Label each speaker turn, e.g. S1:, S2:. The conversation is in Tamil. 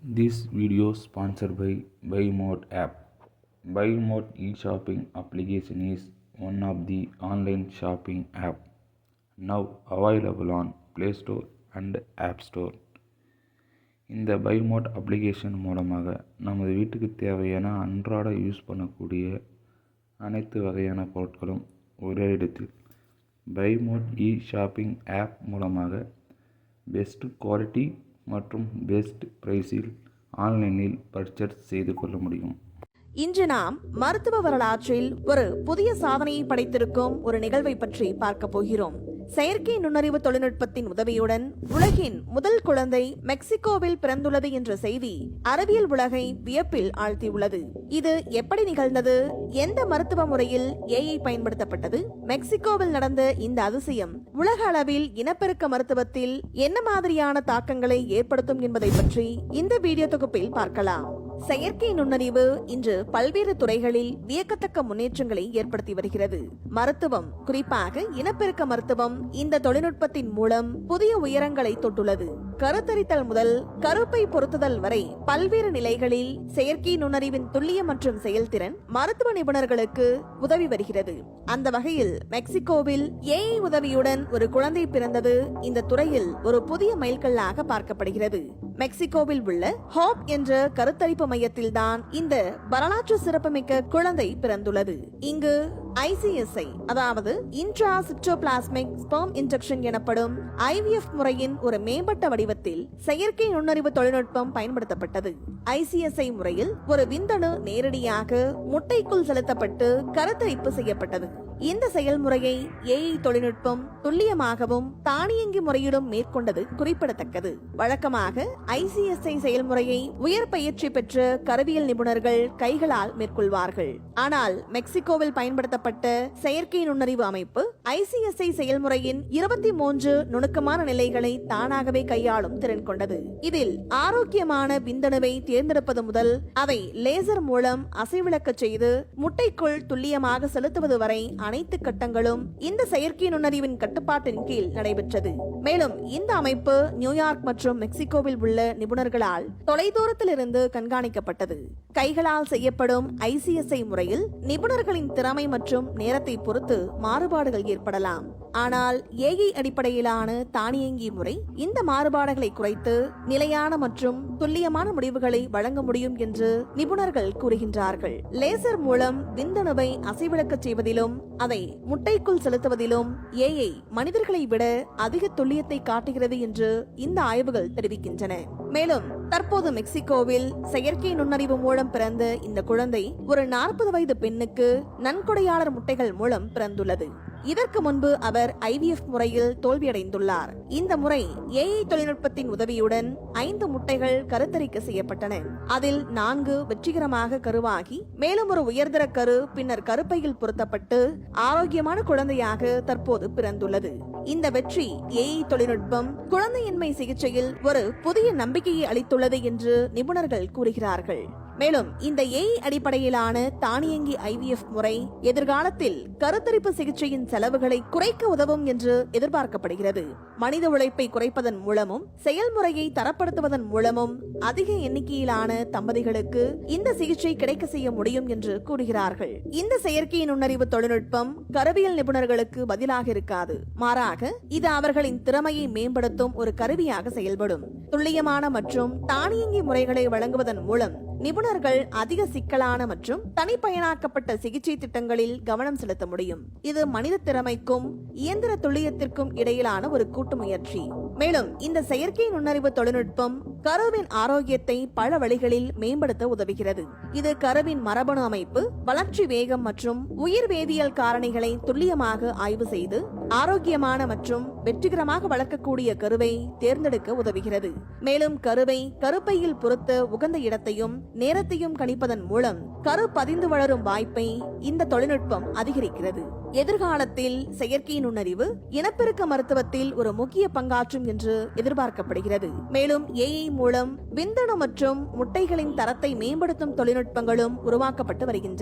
S1: This video sponsored by BuyMode app. BuyMode e-shopping application is one of the online shopping app now available on Play Store and App Store. இந்த BuyMode அப்ளிகேஷன் மூலமாக நமது வீட்டுக்கு தேவையான அன்றாட யூஸ் பண்ணக்கூடிய அனைத்து வகையான பொருட்களும் ஒரே இடத்தில் BuyMode இ-ஷாப்பிங் ஆப் மூலமாக பெஸ்ட் குவாலிட்டி மற்றும் பெஸ்ட் பிரைஸில் ஆன்லைனில் பர்ச்சேஸ் செய்து கொள்ள முடியும்.
S2: இன்று நாம் மருத்துவ வரலாற்றில் ஒரு புதிய சாதனையை படைத்திருக்கும் ஒரு நிகழ்வை பற்றி பார்க்க போகிறோம். செயற்கை நுண்ணறிவு தொழில்நுட்பத்தின் உதவியுடன் உலகின் முதல் குழந்தை மெக்சிகோவில் பிறந்துள்ளது என்ற செய்தி அறிவியல் உலகை வியப்பில் ஆழ்த்தியுள்ளது. இது எப்படி நிகழ்ந்தது? எந்த மருத்துவ முறையில் ஏஐ பயன்படுத்தப்பட்டது? மெக்சிகோவில் நடந்த இந்த அதிசயம் உலக அளவில் இனப்பெருக்க மருத்துவத்தில் என்ன மாதிரியான தாக்கங்களை ஏற்படுத்தும் என்பதை பற்றி இந்த வீடியோ தொகுப்பில் பார்க்கலாம். செயற்கை நுண்ணறிவு இன்று பல்வேறு துறைகளில் வியக்கத்தக்க முன்னேற்றங்களை ஏற்படுத்தி வருகிறது. மருத்துவம், குறிப்பாக இனப்பெருக்க மருத்துவம், இந்த தொழில்நுட்பத்தின் மூலம் புதிய உயரங்களை தொட்டுள்ளது. கருத்தரித்தல் முதல் கருப்பை பொருத்துதல் வரை பல்வேறு நிலைகளில் செயற்கை நுண்ணறிவின் துல்லியம் மற்றும் செயல்திறன் மருத்துவ நிபுணர்களுக்கு உதவி வருகிறது. அந்த வகையில் மெக்சிகோவில் ஏஐ உதவியுடன் ஒரு குழந்தை பிறந்தது இந்த துறையில் ஒரு புதிய மைல்கல்லாக பார்க்கப்படுகிறது. மெக்சிகோவில் உள்ள ஹோப் என்ற கருத்தரிப்பு மையத்தில் தான் இந்த வரலாற்று சிறப்புமிக்க குழந்தை பிறந்துள்ளது. இங்கு ICSI, அதாவது இன்ட்ராசிப்டோபிளாஸ்மிக் ஸ்பெர்ம் இன்ஜெக்ஷன் எனப்படும் IVF முறையின் ஒரு மேம்பட்ட வடிவத்தில் செயற்கை நுண்ணறிவு தொழில்நுட்பம் பயன்படுத்தப்பட்டது. ICSI முறையில் ஒரு விந்தணு நேரடியாக முட்டைக்குள் செலுத்தப்பட்டு கருத்தரிப்பு செய்யப்பட்டது. இந்த செயல்முறையை ஏஐ தொழில்நுட்பம் துல்லியமாகவும் தானியங்கி முறையிலும் மேற்கொண்டது குறிப்பிடத்தக்கது. வழக்கமாக ICSI செயல்முறையை உயர் பயிற்சி பெற்ற கருவியல் நிபுணர்கள் கைகளால் மேற்கொள்வார்கள். ஆனால் மெக்சிகோவில் பயன்படுத்தப்பட்ட செயற்கை நுண்ணறிவு அமைப்பு ICSI செயல்முறையின் 23 நுணுக்கமான நிலைகளை தானாகவே கையாளும் திறன் கொண்டது. இதில் ஆரோக்கியமான விந்தணுவை தேர்ந்தெடுப்பது முதல் அதை லேசர் மூலம் அசைவிழக்க செய்து முட்டைக்குள் துல்லியமாக செலுத்துவது வரை அனைத்து கட்டங்களும் இந்த செயற்கை நுண்ணறிவின் கட்டுப்பாட்டின் கீழ் நடைபெற்றது. மேலும் இந்த அமைப்பு நியூயார்க் மற்றும் மெக்சிகோவில் உள்ள நிபுணர்களால் தொலைதூரத்தில் இருந்து கண்காணிக்கப்பட்டது. கைகளால் செய்யப்படும் ICSI முறையில் நிபுணர்களின் திறமை மற்றும் நேரத்தை பொறுத்து மாறுபாடுகள் ஏற்படலாம். ஆனால் ஏஐ அடிப்படையிலான தானியங்கி முறை இந்த மாறுபாடுகளை குறைத்து நிலையான மற்றும் துல்லியமான முடிவுகளை வழங்க முடியும் என்று நிபுணர்கள் கூறுகின்றார்கள். லேசர் மூலம் விந்தணுவை அசைவிழக்க செய்வதிலும் அதை முட்டைக்குள் செலுத்துவதிலும் ஏஐ மனிதர்களை விட அதிக துல்லியத்தை காட்டுகிறது என்று இந்த ஆய்வுகள் தெரிவிக்கின்றன. மேலும் தற்போது மெக்சிகோவில் செயற்கை நுண்ணறிவு மூலம் பிறந்த இந்த குழந்தை ஒரு 40 வயது பெண்ணுக்கு நன்கொடையாளர் முட்டைகள் மூலம் பிறந்துள்ளது. இதற்கு முன்பு அவர் IVF முறையில் தோல்வியடைந்துள்ளார். இந்த முறை ஏஐ தொழில்நுட்பத்தின் உதவியுடன் 5 முட்டைகள் கருத்தரிக்க செய்யப்பட்டன. அதில் 4 வெற்றிகரமாக கருவாகி மேலும் ஒரு உயர்தர கரு பின்னர் கருப்பையில் பொருத்தப்பட்டு ஆரோக்கியமான குழந்தையாக தற்போது பிறந்துள்ளது. இந்த வெற்றி ஏஐ தொழில்நுட்பம் குழந்தையின்மை சிகிச்சையில் ஒரு புதிய நம்பிக்கையை அளித்துள்ளது என்று நிபுணர்கள் கூறுகிறார்கள். மேலும் இந்த ஏஐ அடிப்படையிலான தானியங்கி IVF முறை எதிர்காலத்தில் கருத்தரிப்பு சிகிச்சையின் செலவுகளை குறைக்க உதவும் என்று எதிர்பார்க்கப்படுகிறது. மனித உழைப்பை குறைப்பதன் மூலமும் செயல்முறையை தரப்படுத்துவதன் மூலமும் அதிக எண்ணிக்கையிலான தம்பதிகளுக்கு இந்த சிகிச்சை கிடைக்க செய்ய முடியும் என்று கூறுகிறார்கள். இந்த செயற்கை நுண்ணறிவு தொழில்நுட்பம் கருவியல் நிபுணர்களுக்கு பதிலாக இருக்காது. மாறாக இது அவர்களின் திறமையை மேம்படுத்தும் ஒரு கருவியாக செயல்படும். துல்லியமான மற்றும் தானியங்கி முறைகளை வழங்குவதன் மூலம் நிபுணர்கள் அதிக சிக்கலான மற்றும் தனிப்பயனாக்கப்பட்ட சிகிச்சை திட்டங்களில் கவனம் செலுத்த முடியும். இது மனித திறமைக்கும் இயந்திர துல்லியத்திற்கும் இடையிலான ஒரு கூட்டு முயற்சி. மேலும் இந்த செயற்கை நுண்ணறிவு தொழில்நுட்பம் கருவின் ஆரோக்கியத்தை பல வழிகளில் மேம்படுத்த உதவுகிறது. இது கருவின் மரபணு அமைப்பு, வளர்ச்சி வேகம் மற்றும் உயிர் வேதியியல் காரணிகளை துல்லியமாக ஆய்வு செய்து ஆரோக்கியமான மற்றும் வெற்றிகரமாக வளர்க்கக்கூடிய கருவை தேர்ந்தெடுக்க உதவுகிறது. மேலும் கருவை கருப்பையில் பொறுத்த உகந்த இடத்தையும் நேரத்தையும் கணிப்பதன் மூலம் கரு பதிந்து வளரும் வாய்ப்பை இந்த தொழில்நுட்பம் அதிகரிக்கிறது. எதிர்காலத்தில் செயற்கை நுண்ணறிவு இனப்பெருக்க மருத்துவத்தில் ஒரு முக்கிய பங்காற்றும் என்று எதிர்பார்க்கப்படுகிறது. மேலும் ஏஐ மூலம் விந்தணு மற்றும் முட்டைகளின் தரத்தை மேம்படுத்தும் தொழில்நுட்பங்களும் உருவாக்கப்பட்டு வருகின்றன.